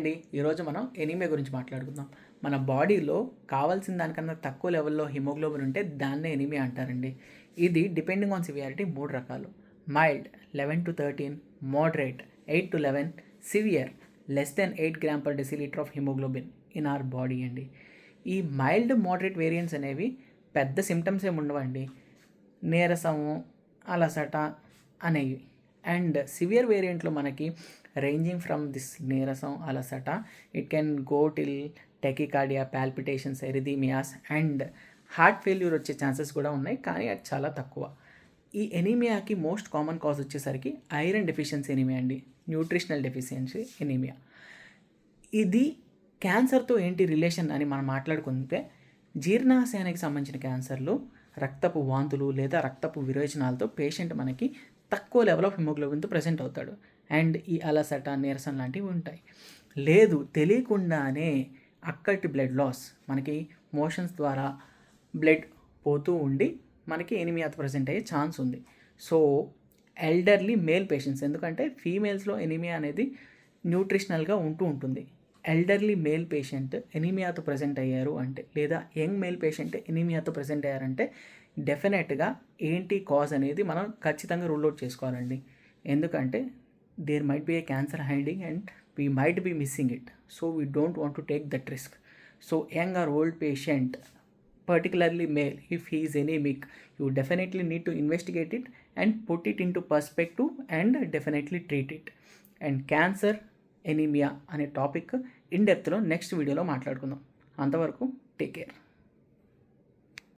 అండి ఈరోజు మనం ఎనీమియా గురించి మాట్లాడుకుందాం. మన బాడీలో కావాల్సిన దానికన్నా తక్కువ లెవెల్లో హిమోగ్లోబిన్ ఉంటే దాన్నే ఎనీమియా అంటారండి. ఇది డిపెండింగ్ ఆన్ సివియారిటీ 3 రకాలు. Mild 11-13, moderate 8-11, severe less than 8 gram per decilitre of haemoglobin in our body అండి. ఈ మైల్డ్ మోడరేట్ వేరియంట్స్ అనేవి పెద్ద సిమ్టమ్స్ ఏమి ఉండవండి, నీరసము అలసట అనేవి. అండ్ సివియర్ వేరియంట్లో మనకి రేంజింగ్ ఫ్రమ్ దిస్ నీరసం అలసట it can go till tachycardia, palpitations, arrhythmias and heart failure వచ్చే ఛాన్సెస్ కూడా ఉన్నాయి, కానీ అది చాలా తక్కువ. ఈ ఎనీమియాకి మోస్ట్ కామన్ కాజ్ వచ్చేసరికి ఐరన్ డెఫిషియన్సీ ఎనీమియా అండి, న్యూట్రిషనల్ డెఫిషియన్సీ ఎనీమియా. ఇది క్యాన్సర్తో ఏంటి రిలేషన్ అని మనం మాట్లాడుకుంటే, జీర్ణాశయానికి సంబంధించిన క్యాన్సర్లు రక్తపు వాంతులు లేదా రక్తపు విరోచనాలతో పేషెంట్ మనకి తక్కువ లెవెల్ ఆఫ్ హిమోగ్లోబిన్తో ప్రజెంట్ అవుతాడు. అండ్ ఈ అలసట, నీరసం లాంటివి ఉంటాయి. లేదు తెలియకుండానే అక్కటి బ్లడ్ లాస్, మనకి మోషన్స్ ద్వారా బ్లడ్ పోతూ ఉండి మనకి ఎనీమియాతో ప్రజెంట్ అయ్యే ఛాన్స్ ఉంది. సో ఎల్డర్లీ మేల్ పేషెంట్స్, ఎందుకంటే ఫీమేల్స్లో ఎనీమియా అనేది న్యూట్రిషనల్గా ఉంటుంది. ఎల్డర్లీ మేల్ పేషెంట్ ఎనీమియాతో ప్రజెంట్ అయ్యారు అంటే, లేదా యంగ్ మేల్ పేషెంట్ ఎనీమియాతో ప్రజెంట్ అయ్యారంటే డెఫినెట్గా ఏంటి కాజ్ అనేది మనం ఖచ్చితంగా రూల్ అవుట్ చేసుకోవాలండి. ఎందుకంటే there might be a cancer hiding and we might be missing it. So we don't want to take that risk. So young or old patient, particularly male, if he is anemic, you definitely need to investigate it and put it into perspective and definitely treat it. And cancer anaemia అనే topic in డెప్త్లో next వీడియోలో మాట్లాడుకుందాం. అంతవరకు take care.